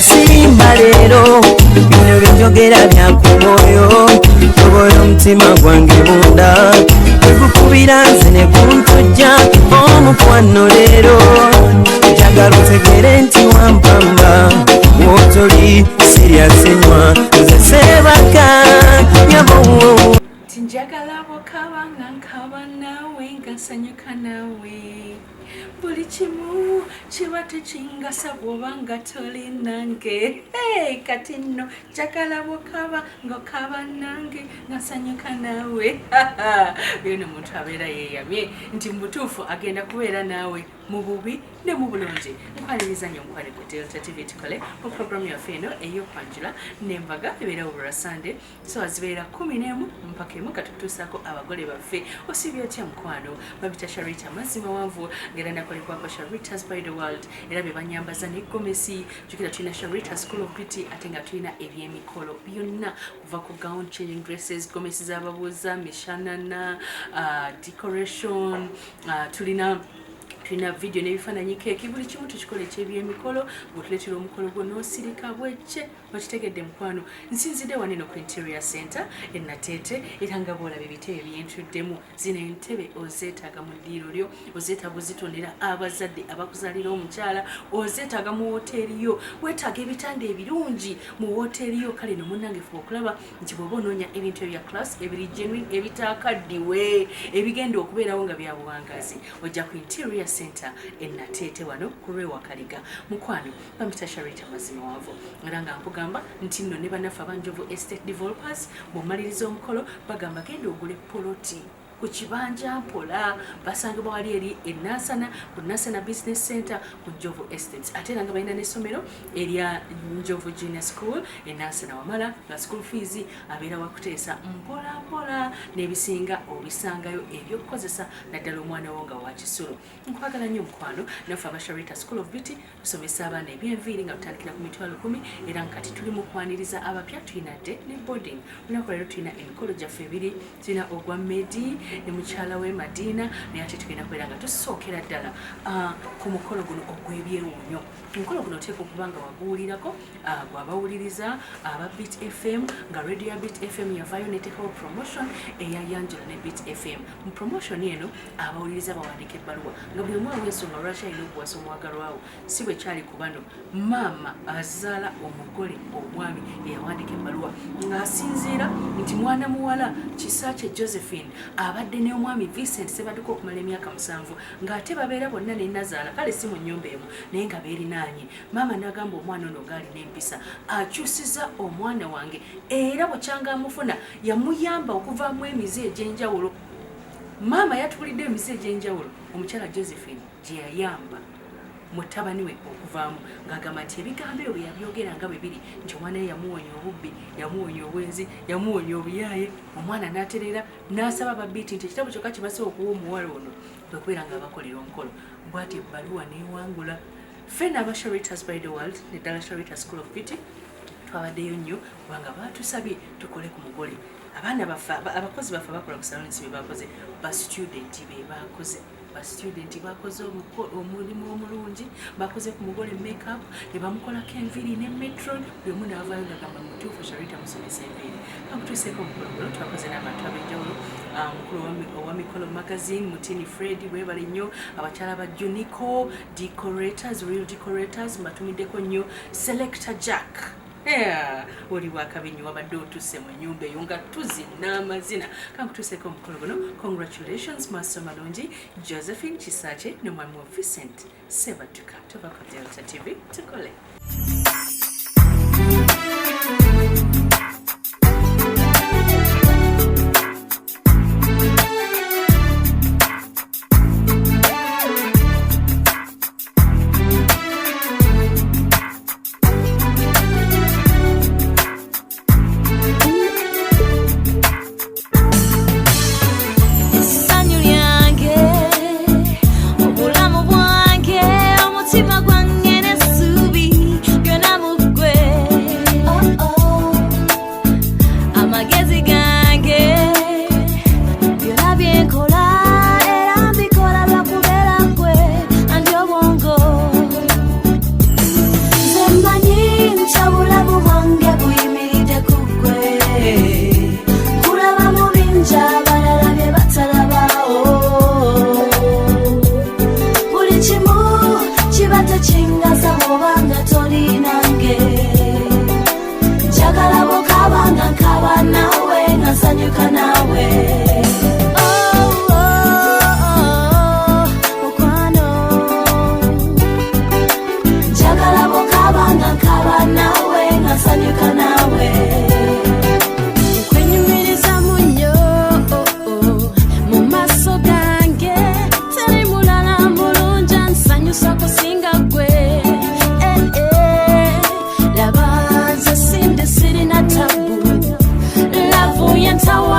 sirimba leero bino by'onjogera bya ku mwoyo tobola omutima gwange munda ekukubira nze ne kuntujja omukwano leero njagala otegere nti wampamba wotoli siryasenywa nze sebaka nyabo njagala bw'okaba nga nkaba naawe nga nsanyuka naawe buli kimu kiba tekingasa bw'oba nga toli nange kati nno njagala bw'okaba nga okaba nange nga nsanyuka naawe byono omuntu abeera yeeyamye nti mu butuufu agenda kubeera naawe mu bubi ne mu bulungi. Nkwaniriza nnyo mukwano gwe Delta TV tukole mu programu yaffe eno ey'okwanjula n'embaga ebeera buli Sunday so zibeera 11 mpaka 1 katutuusaako abagole baffe. Osibye otya mukwano babita Sharita mazima wanvu ngera nakolekwako Sharitas by the world era be banyambaza ne gomesi jukira tulina Sharita School of Beauty ate nga tulina ebyemikolo byonna kuva ku gown changing dresses gomesi z'ababuuza mishanana decoration tulina video n'ebifaananyi keeki buli kimu tukikola ekyebyemikolo bwetuleetera omukolo gwo n'osirika bwekye wakitegedde mukwano nsinzidde wano eno ku interior center enateete era nga bwolaba ebitebe byentuddemu zino entebe ozeetaaga mu ddiiro lyo ozeetaaga ozitondera abazadde abakuzaalira omukyala ozeetaaga mu woteeri yo weetaaga ebitanda ebirungi mu woteeri yo kale no munnange fuba okulaba nti bw'oba onoonya ebintu ebya class ebiri genuine ebitaakaddiwe ebigenda okubeerawo nga bya buwangazi ojja ku interior center enateete wano kulwewa kaliga mukwano bamita Sharita mazima wanvu era nga mpugamba nti nno ne bannaffe abanjovu estate developers bw'omaliriza omukolo bagamba genda ogule poloti ku kibanja mpola basangibwa wali eri enasana ku Nasana Business Center ku Njovu Estates ate nga balina n'essomero erya Njovu Junior School enasana wamala nga school fees abeera wakuteesa mpola mpola n'ebisinga obisangayo ebyokukozesa naddala omwana wo nga wakisulo. Nkwagala nnyo mukwano naffe aba Sharita School of Beauty tusomesa abaana ebyenviiri nga tutandikira ku mitwalo 10 era nkati tuli mu kwaniriza abapya tulina dde ne boarding lunaku leero tulina emikolo gyaffe ebiri tulina ogwa Medi ne mukyala we Madina naye ate tugenda kubeera nga tusookera ddala ku mukolo guno ogw'ebyewuunyo. Omukolo guno oteeka okuba nga waguwulirako gwabawuliriza aba Beat FM nga radio ya Beat FM yavaayo neteekawo promotion eya Yanjula ne Beat FM. Mu promotion eno abawuliriza bawandiika ebbaluwa nga buli omu aw'ensonga lwaki alina okuwasa omwagalwawo si bwe kyali ku bano maama azaala omugole omwami eyawandiika ebbaluwa ng'asinziira nti mwana muwala Kisakye Josephine abadde ne omwami Vincent Sebaduka okumala emyaka 7 ng'ate babeera bonna ne Nazaala kale si mu nnyumba emu naye nga beerinaanye. Maama n'agamba omwana ono gaali n'empisa akyusiza omwana wange era bwekyanga amufuna yamuyamba okuvaamu emize egy'enjawulo. Maama yatulidde emize egy'enjawulo omukyala Josephine gye yayamba mutabani we okuvaamu ng'agamba nti ebigambo ebyo bye yabyogera nga bwe biri nti omwana we yamuwonya obubbi yamuwonya obwenzi yamuwonya obuyaaye omwana n'aterera n'asaba ababiiti nti ekitabo kyokka kibasobola okuwa omuwala ono okubeera nga bakolera omukolo bw'ati ebbaluwa neewangula. Ffenna aba Sharitas by the world ne ddala Sharita School of Beauty twabaddeyo nnyo kubanga batusabye tukole ku mugole. Abaana baffe abakozi baffe bakola ku saloni si be bakoze ba student be bakoze student bakoze omulimu omulungi bakoze ku mugole makeup ne bamukolako enviiri ne metron buli omu n'avaayo ng'agamba mutuufu Sharita musomesa enviiri kamutuuseeko omukolo guno twakoze n'abantu ab'enjawulo mukulu owa Mikolo magazine Mutini Fred webale nnyo abakyala ba Junico decorators real decorators mbatumiddeko nnyo Selector Jack oli wakabinyi wabadde otuse mu nnyumba eyo nga tuzina amazina kankutuuseeko omukolo guno. Congratulations maaso malungi Josephine Kisakye ne mwami wa Vincent Sebaduka. Tova ku Delta TV tukole.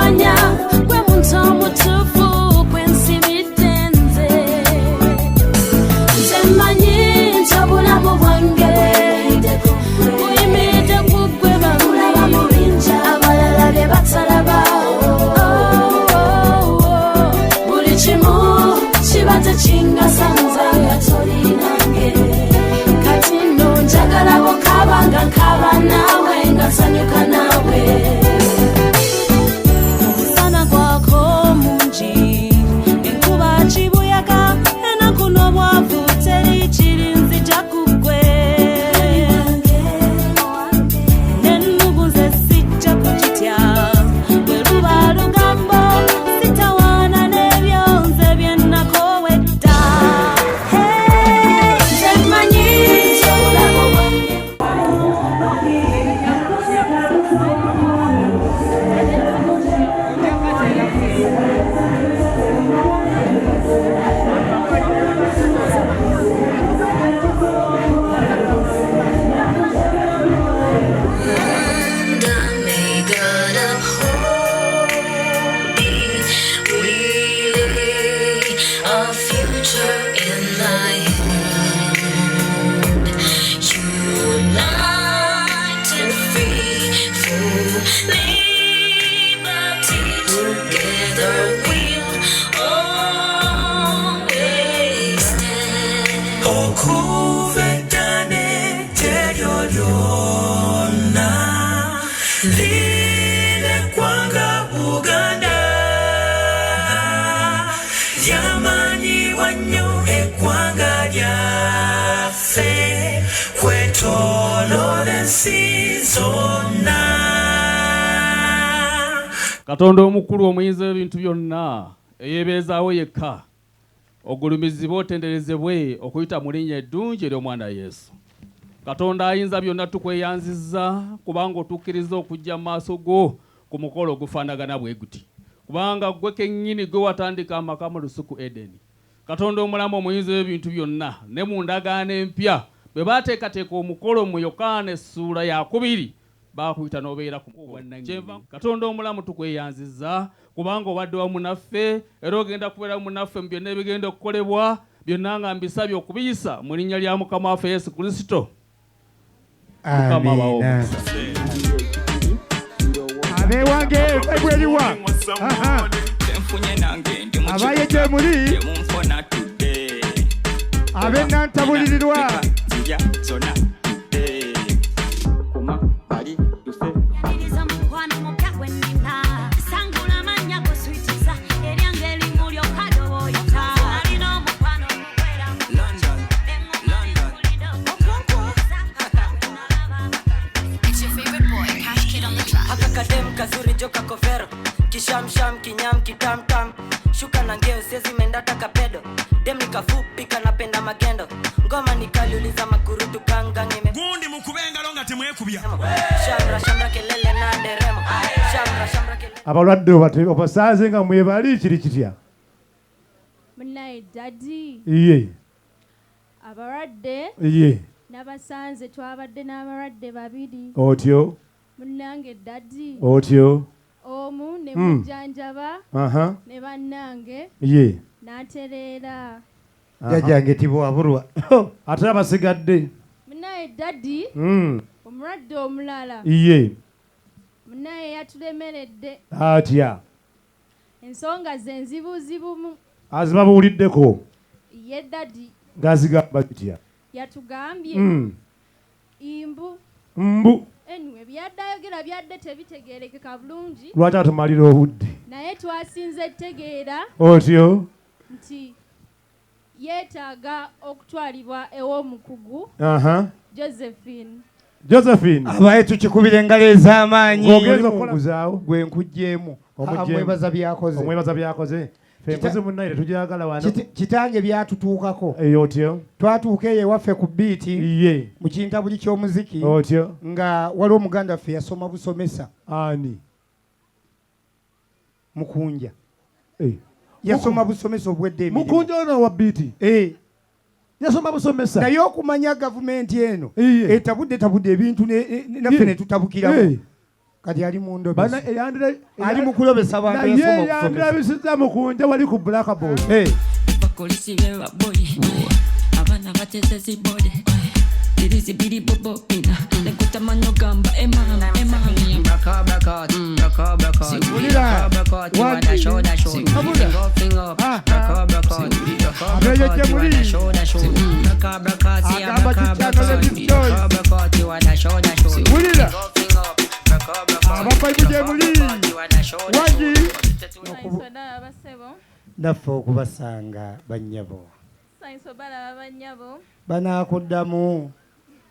kumanya gwe muntu omutuufu kwensi bitenze nze mmanyi nti obulamu bwange buyimiridde ku ggwe bamulaba mu binja abalala bye batalaba buli kimu kiba tekingasa nze nga toli nange kati nno njagala bw'okaaba nga nkaaba naawe nga nsanyuka naawe omusana gwako mungi enkuba kibuyaga enaku n'obwavu teri kiri nzija ku ggwe n'ennugu nze sijja kugitya bwe luba lugambo sitawaana n'ebyo nze bye nakowedda nze mmanyi obulamu bwange Katonda omukulu omuyinza ebintu byonna eyebeezaawo yekka ogulumizibwe otenderezebwe okuyita mu linnya eddungi ery'omwana Yesu. Katonda ayinza byonna tukweyanzizza kubanga otukkiriza okujja mu maaso go ku mukolo ogufaanagana bwe guti kubanga gwe kennyini gwe watandika amaka mu lusuku Edeni. Katonda omulamu omuyinza ebintu byonna ne mu ndagaano empya bwe baateekateeka omukolo mu Yokaana essuula ya 2 bakuyita n'obeera ku bwannannyini. Katonda omulamu tukweyanzizza kubanga obadde wamu naffe era ogenda kubeera wamu naffe mu byonna ebigenda okukolebwa byonna nga mbisabye okubiyisa mu linnya lya Mukama waffe Yesu Kristo. Amina. Abewange ebweriwa abaye gye muli ab'ennantabulirirwa kazuri joka kovero kishamsham kinyam kitamtam shuka na ngeo sezi mendata kapedo dem nikafupi kanapenda magendo ngoma nikaliuliza makurutu kanga ngime gundi mukubenga longa temwekubya shamra kelele na nderemo shamra kelele abalwadde obasaze nga mwebali kiri kitya munaye daddy iye abalwadde iye nabasanze twabadde n'abalwadde babiri otyo munange daddy otyo omu ne mujjanjaba ne bannange ye n'atereera jajjange tibwabulwa ate abasigadde munaye daddy omulwadde omulala ye munaye yatulemeredde atya ensonga ze nzibuzibumu azibabuuliddeko ye daddy ngazigamba kitya yatugambye imbu mbu anyway byaddayogera byadde tebitegeerekeka bulungi lwaki atumalira obudde naye twasinze tegeera otyo nti yeetaaga okutwalibwa ew'omukugu Josephine abaye tukikubira engalo ez'amaanyi ogeza okukolaguzaawo gwe nkugjeemu omwebaza byakoze fempozi munnaye tetujagala wano kitange byatutuukako otyo twatuuka eyo ewaffe ku biiti ye mu kintabuli ky'omuziki otyo nga waliwo omuganda waffe yasoma busomesa ani Mukunja yasoma busomesa obwedde emirimu Mukunja ono wa biiti yasoma busomesa naye okumanya gavumenti eno etabudde ebintu naffe ne tutabukiramu kati ali mu ndobe bana eyandire ali mu kulobesa abantu yasoma okusomesa yandabisiza mu kunja wali ku blackboard bakolisi beba boy abana bateze zibode dirizi biri bobo pina lekuta manyo gamba emama braka braka Ulira wada shoda shoda finger up braka braka abeje muri braka braka si braka braka wada shoda shoda Ulira abapa ibuje muri wangi naffe okubasanga bannyabo banakuddamu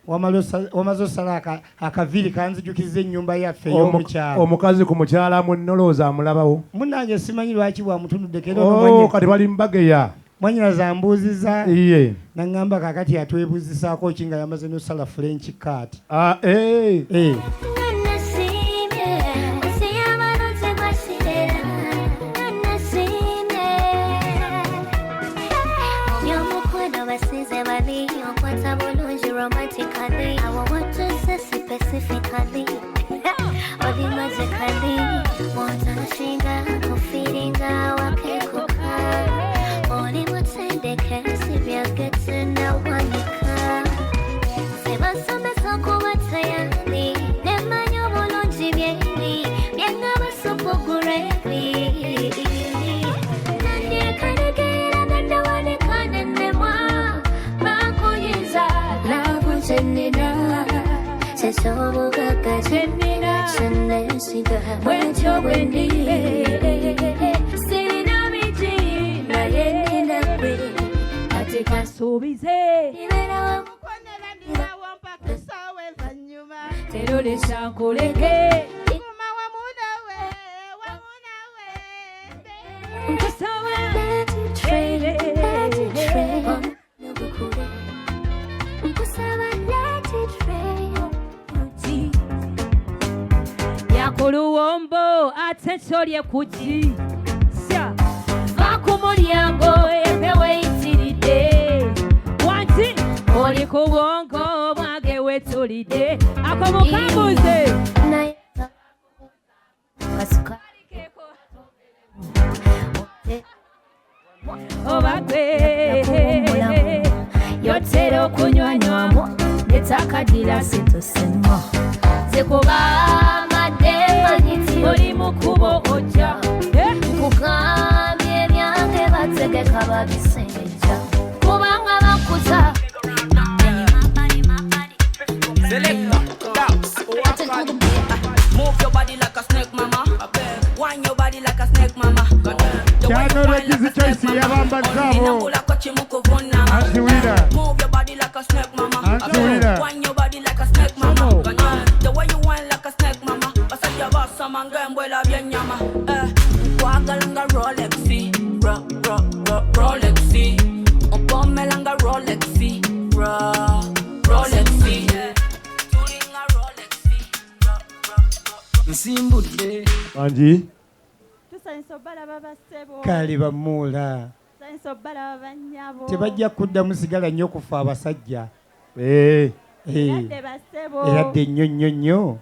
wamaze osala akaviri kanzijukiza ennyumba yaffe ey'omukyalo omukazi ku mukyala munnolooza amulabawo munnange simanyi lwaki bwamutunuddeko era kati bali mbageya mwanyina zambuuziza iye naŋŋamba kakati atwebuuzisaako ki nga yamaze nosala french cat romantically, I want to say specifically, automatically, want to shinga, kufiringa, wakekuka, only what say they can see me as good to know one you come. Say my son is so cool, what's saying? Never knew what on TV, bien never so greatly. So gaga chenina chenesiga wecho wendi sina miji na yenda kwe katika subize ibera mukondera ndira wampa kusawe zanyuma terole shankoleke kuma wa munawe kusawe trade Yakuluwombo atensori kuji sya vakumulyango epewe itiride wanti oli kubongo mwage wetulide akomukambuze obagwe yotero kunywanywamu netakadira situsemo zikuba madema oli mukubo oja kugambye byange bategeka babisenja kubanga bakuza move your body like a snake mama wind your body like a snake mama move your body like a snake mama wind your body like a snake mama the way you wind like a snake mama basajja basamanga embwela byenyama kwagalanga rolexi rolexi opomelanga rolexi rolexi tulinga rolexi nsimbudde anji kale bamuula tebajja kuddamu sigala nnyo kufa abasajja eradde nnyo nnyo nnyo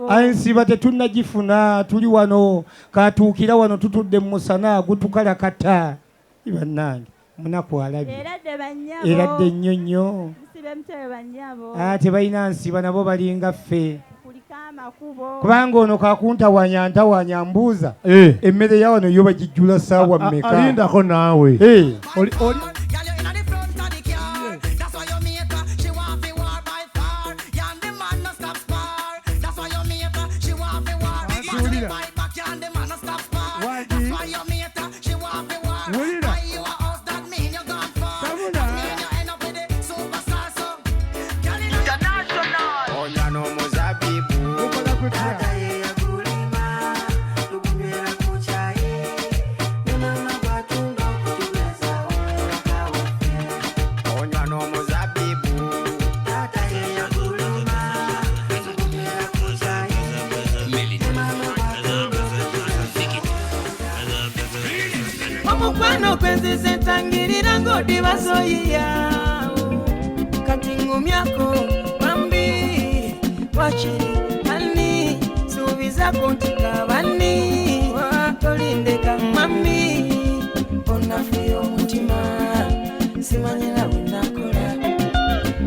ansiba tetunnagifuna tuli wano katuukira wano tutudde mu musana gutukalakata ibannange munaku alabye eradde nnyo nnyo tebalina nsiba nabo balinga ffe kubanga ono kakuntawanya ntawanya mbuuza emmere ya wano yo bagijjula saawa mmeka alindako naawe omukwano kwenzise ntangirira ng'odi basoyiya kati ngumyako bambi wakiri ani Mpulizako nti kabani tolindeka mami onafuye omutima simanyira bwenakola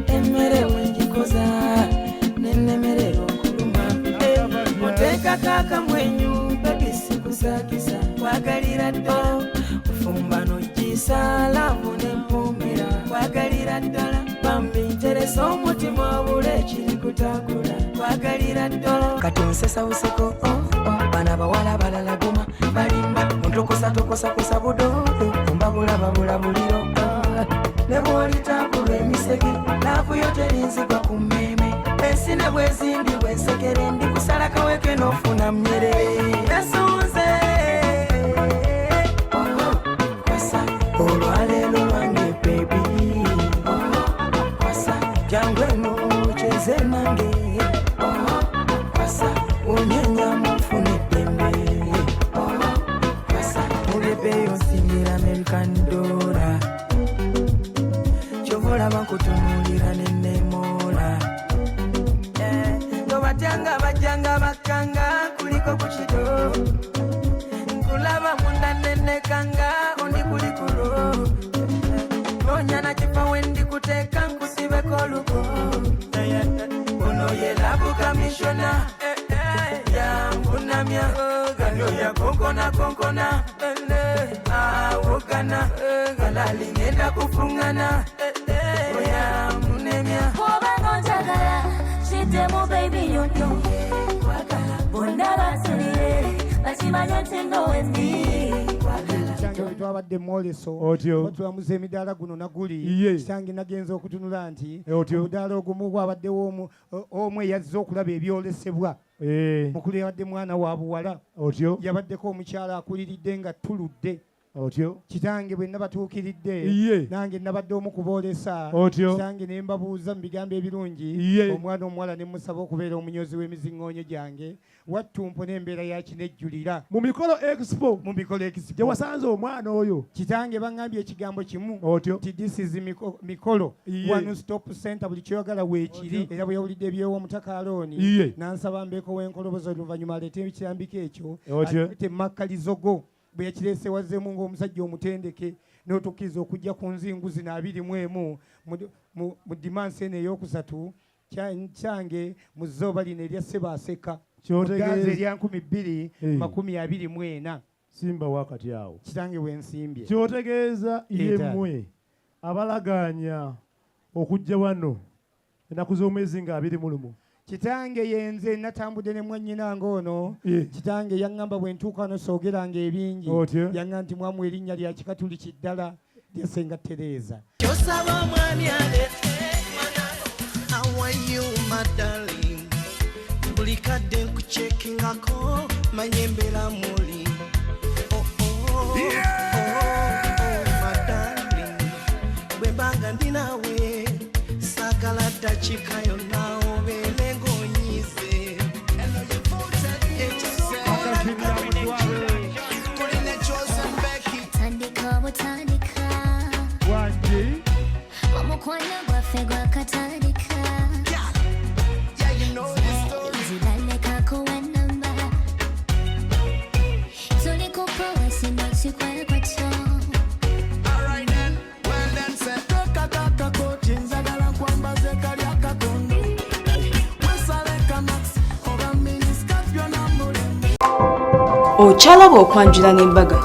emmere wenjikoza nennemerera okuluma muteeka kakamwenyu babisikusakisa kwagalira ddala fumba nojisa lavu nempumira kwagalira ddala bambi nteresa omutima obula ekiri kutakula kwagalira ddala kati nsesawuseko bana bawala balala goma balimba muntokosa budodo mbabulababula buliro ne bwolitakula emisege laavu yo terinzigwa ku mmeme ensi ne bwezimbibwa ensekere ndi kusala kaweke n'ofuna mnyerere yasunze kwasa olwaleero lwange bebi kwasa jangu eno cheze nange kwasa unyenya mufune dembe kwasa mulebeyo nsinyira American dollar chovola bakutunulira nenemola tobatyanga bajjanga bakanga kuliko kukido nkulaba munda nenekanga ondi kulikulo nonyana kifa wendi kuteeka nkusibeko olugo ono ye labu kamishona yangunamya gano yakonkonakonkona awogana galali ngenda kufungana oyamunemya obanga njagala kitemu baby yono bonna basulire bakimanye nti ndowendi kitange twabadde mwoleso twamuza emidaala guno naguli kitange nagenza okutunula nti omudaala ogumu gwabaddewo omu eyazze okulaba ebyolesebwa mukulu yabadde mwana wa buwala yabaddeko omukyala akuliridde nga tuludde kitange bwe nabatuukiridde nange nabadde omu kuboolesa kitange ne mbabuuza mu bigambo ebirungi omwana omuwala ne musaba okubeera omunyozi w'emiziŋŋoonyo gyange wattumpo n'embeera yakinejjulira mu mikolo expo gye wasanze omwana oyo kitange baŋŋambye ekigambo kimu nti this is mikolo one stop center buli kyoyagala weekiri era bwe yawulidde ebyewo omutaka Alooni nansaba mbeeko w'enkolobozo oluvannyuma aleete ekirambiko ekyo ate makkalizo go bwe yakireese wazzeemu ng'omusajja omutendeke n'otukkiriza okujja ku nzingu zino 21 mu dimansi eno ey'okusatu kyange mu zzooba lino erya Ssebaaseka Gaza erya 2024 simba wakati awo kitange wensimbye kyotegeeza yemmwe abalaganya okujja wano ennaku z'omwezi nga 21 kitange yenze natambudde ne mwannyina ng'ono kitange yaŋŋamba bwe ntuuka no soogeranga ebingi yaŋŋa nti mwamu erinnya lya kikatuliki ddala lya Ssenga Tereza kyosaba omwami alete awayo madali buli kadde nkucekingako manye embeera muli madali bwe mbanga ndi nawe saagala ddakiika yonna obeere ng'onyize tandika butandika omukwano gwaffe gwakatandika zibalekako wenamba tulikupa wesino kikwekwato okyalaba okwanjula n'embaga